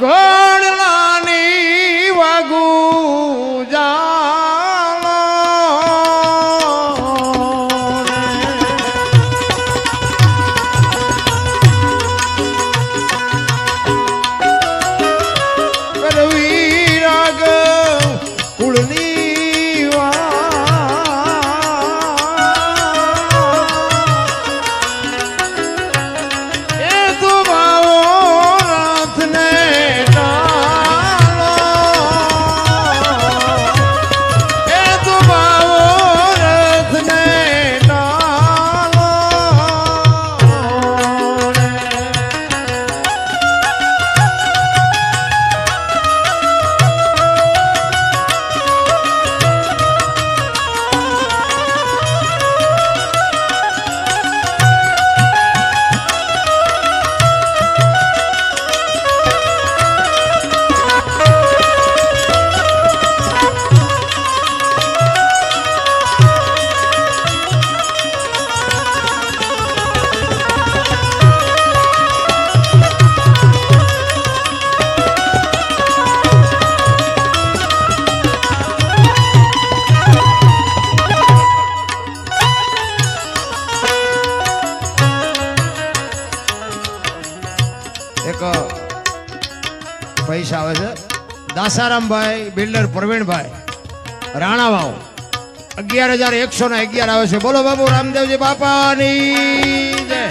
ઘોડલાની વાગુ જાળો કરવી રાગ કુળની એ તો ભાવો રથને પૈસા આવે છે દાસારામભાઈ બિલ્ડર પ્રવીણભાઈ રાણાવાવ 11,111 આવે છે. બોલો બાબુ રામદેવજી બાપાની જય.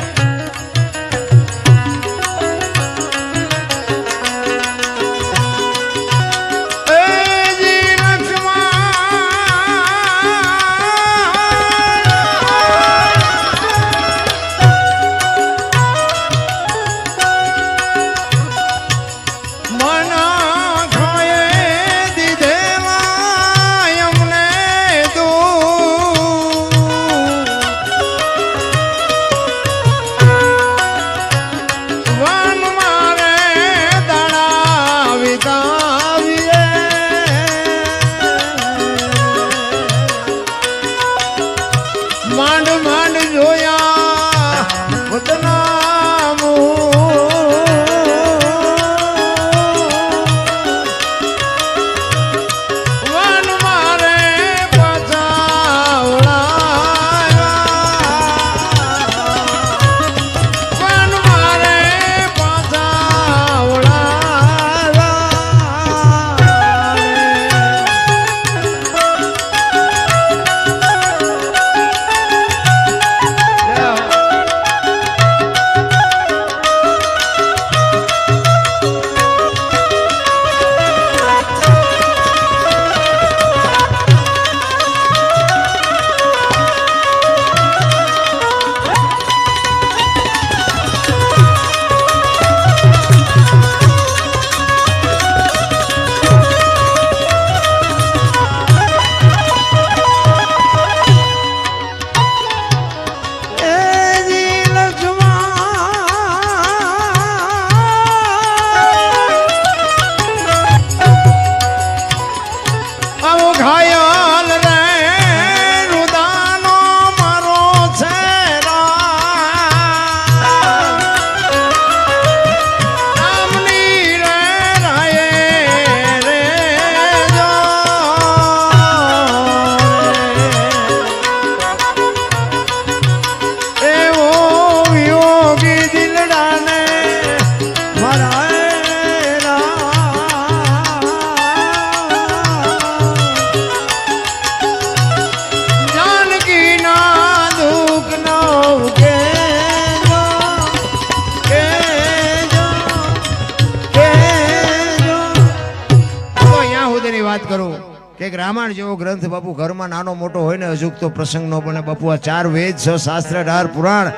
વાત કરું કે રામાયણ જેવો ગ્રંથ બાપુ ઘરમાં નાનો મોટો હોય ને અજુકતો પ્રસંગ નો બને બાપુ. આ 4 વેદ 6 શાસ્ત્ર 18 પુરાણ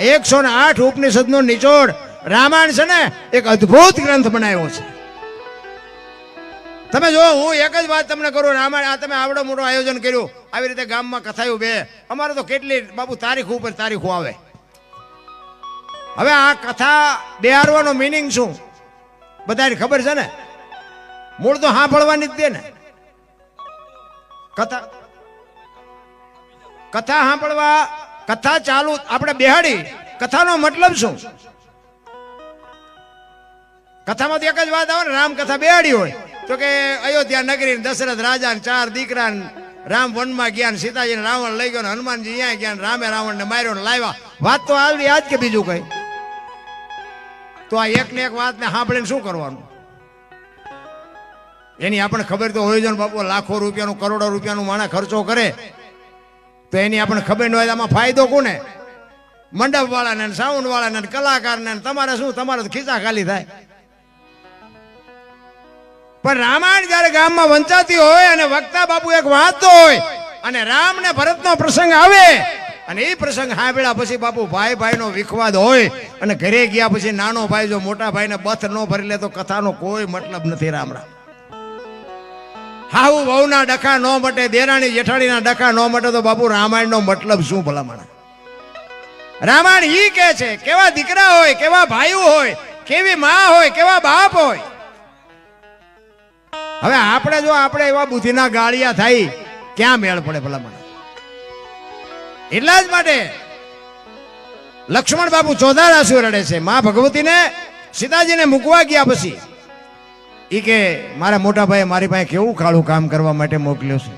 108 ઉપનિષદ નો નિચોડ રામાયણ છે ને એક અદ્ભુત ગ્રંથ બનાવ્યો છે. તમે જો હું એક જ વાત તમને કરું, રામાયણ આ તમે આવડો મોટો આયોજન કર્યું, આવી રીતે ગામમાં કથાયું બે, અમારે તો કેટલી બાપુ તારીખ ઉપર તારીખો આવે. હવે આ કથા બેહારવાનો મીનિંગ શું બધાને ખબર છે ને? મૂળ તો સાંભળવાની જ દે ને. કથા સાંભળવા, કથા ચાલુ આપણે બેહાડી, કથાનો મતલબ શું? કથામાંથી એક જ વાત આવે ને, રામ કથા બેહાડી હોય તો કે અયોધ્યા નગરી દશરથ રાજા 4 દીકરા રામ વનમાં ગયા, સીતાજીને રાવણ લઈ ગયો, હનુમાનજી અહીંયા ગયા, રામે રાવણને માર્યો ને લાવ્યા. વાત તો આવડી આજ કે બીજું કઈ? તો આ એક ને એક વાત ને સાંભળીને શું કરવાનું? એની આપણને ખબર તો હોય છે ને બાપુ, લાખો રૂપિયાનું કરોડો રૂપિયાનું માણસ ખર્ચો કરે તો એની આપણને ખબર ન હોય. આમાં ફાયદો કોને? મંડપ વાળાને, સાઉન્ડ વાળાને, કલાકારને. તમારે શું? તમારે તો ખિસ્સા ખાલી થાય. પણ રામાયણ જયારે ગામમાં વંચાતી હોય અને વક્તા બાપુ એક વાંચતો હોય અને રામ ને ભરતનો પ્રસંગ આવે અને એ પ્રસંગ સાંભળ્યા પછી બાપુ ભાઈ ભાઈનો વિખવાદ હોય અને ઘરે ગયા પછી નાનો ભાઈ જો મોટા ભાઈને બથ ન ભરી લે તો કથાનો કોઈ મતલબ નથી. રામ રામ. હાઉ વહુના ડખા ન મટે, દેરાણી જેઠાણીના ડખા ન મટે તો બાપુ રામાયણનો મતલબ શું ભલામણ? રામાયણ ઈ કે છે કેવા દીકરા હોય, કેવા ભાઈઓ હોય, કેવી માં હોય, કેવા બાપ હોય. હવે આપણે જો આપણે એવા બુદ્ધિના ગાળિયા થાય ક્યાં મેળ પડે ભલામણ? એટલા જ માટે લક્ષ્મણ બાપુ 14 આંસુ રડે છે. માં ભગવતીને સીતાજીને મૂકવા ગયા પછી ઈ કે મારા મોટા ભાઈ મારી પાસે કેવું કાળું કામ કરવા માટે મોકલ્યો છે.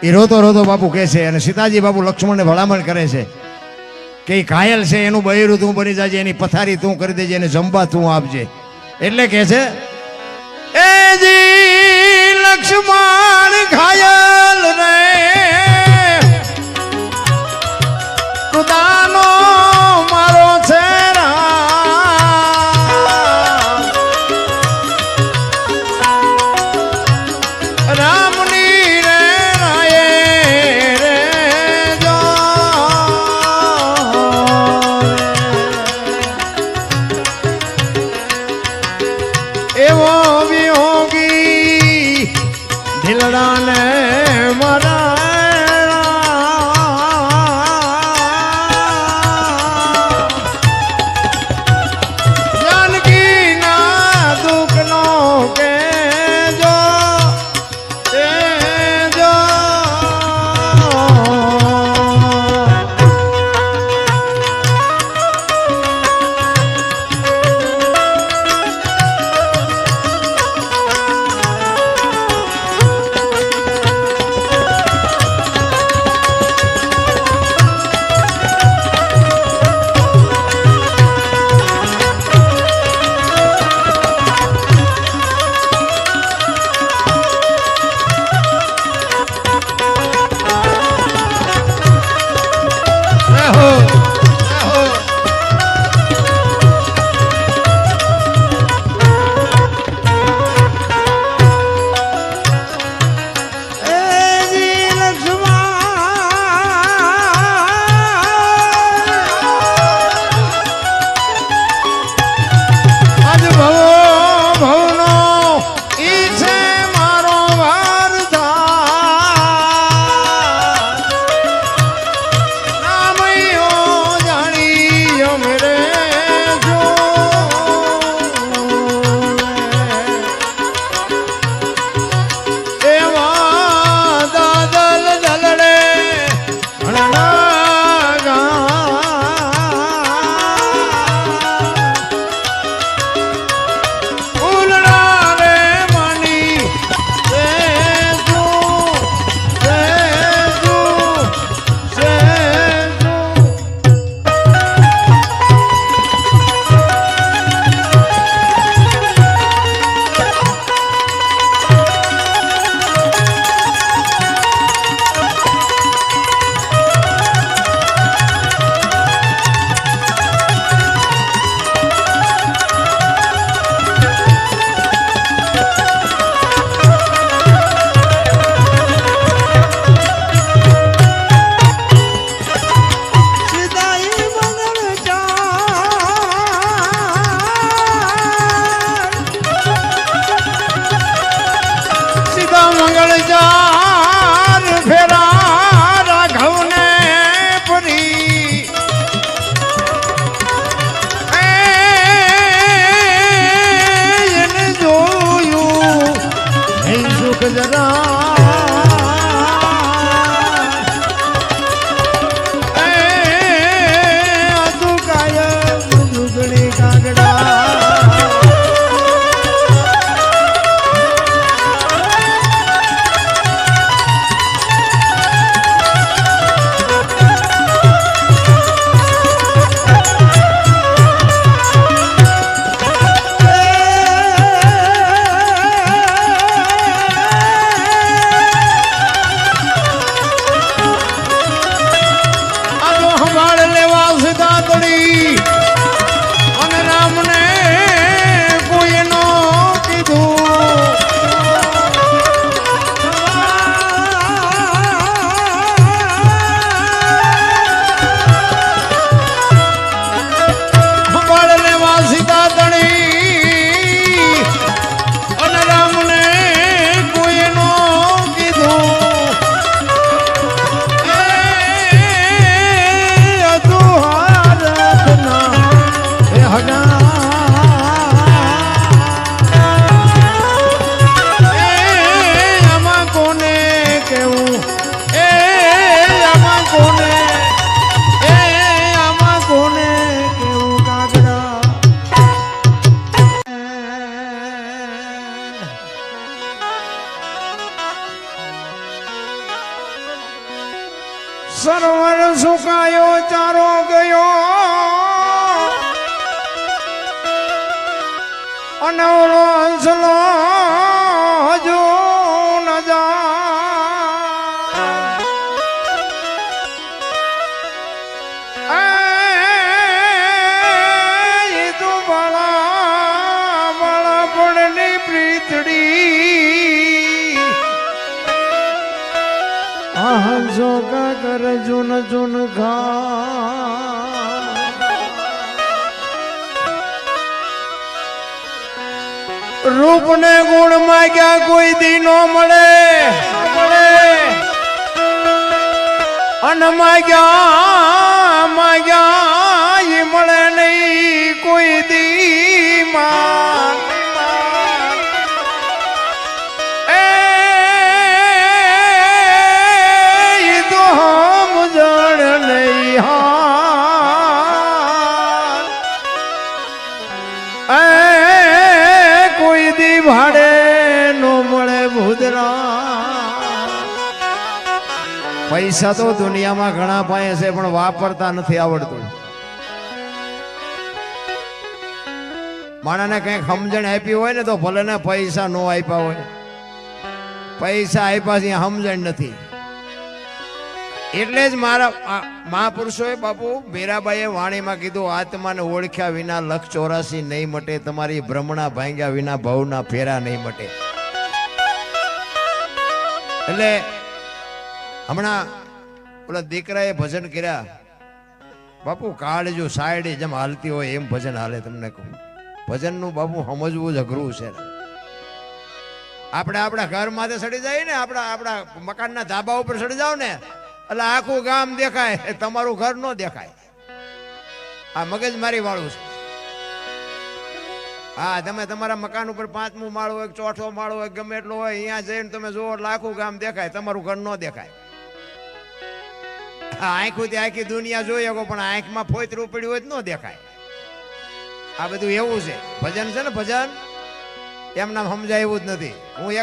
એ રોતો રોતો બાપુ કહે છે અને સીતાજી બાપુ લક્ષ્મણને ભલામણ કરે છે કે એ ઘાયલ છે, એનું બૈરું તું બની જાજે, એની પથારી તું કરી દેજે, એને જમવા તું આપજે. એટલે કે છે એ જી લક્ષ્મણ ઘાયલ રે ખુદાનો મારો છે રામની રે રાયે રે જો એવો વિયોગી ઢીલડાને મારા કાગડા સરોવર સુકાયો ચારો ગયો અને ઓલો હંસલો હજુ ન જાય તું બળા બળા પડની પ્રીતડી હંસો કા કર જુન જુન ઘા રૂપ ને ગુણ માગ્યા કોઈ દી નો મળે અન માગ્યા માગ્યા ઈ મળે નહીં કોઈ દી માં એ તો સમજણ નહીં હા કોઈ દી ભાડે નો મળે ભૂદરા પૈસા તો દુનિયામાં ઘણા પાસે છે પણ વાપરતા નથી આવડતું માણાને કઈક સમજણ આપી હોય ને તો ભલે ને પૈસા નો આપ્યા હોય પૈસા આપ્યા છે સમજણ નથી એટલે જ મારા મહાપુરુષોએ બાપુ મીરાબાઈએ વાણીમાં કીધું આત્માને ઓળખ્યા વિના લખ 84 નહીં મટે તમારી ભ્રમણા ભાંગ્યા વિના ભવના ફેરા નહીં મટે એટલે હમણાં ઓલા દીકરાએ ભજન કર્યા બાપુ કાળજો સાયડી જેમ હાલતી હોય એમ ભજન હાલે તમને કહું ભજનનું બાપુ સમજવું જ અઘરું છે આપણે આપણા ઘર માથે સડી જાય ને આપણા મકાનના ધાબા ઉપર સડી જાવ ને એટલે આખું ગામ દેખાય તમારું ઘર ન દેખાય આ મગજમારી વાળું છે હા તમે તમારા મકાન ઉપર 5મું માળ હોય 4થો માળ હોય ગમે એટલો હોય અહીંયા જઈને તમે જુઓ એટલે આખું ગામ દેખાય તમારું ઘર ન દેખાય આંખું આખી દુનિયા જોઈ શકો પણ આંખમાં ફોતરું પડ્યું હોય તો ન દેખાય આ બધું એવું છે ભજન છે ને ભજન એમ નામ સમજાય એવું જ નથી હું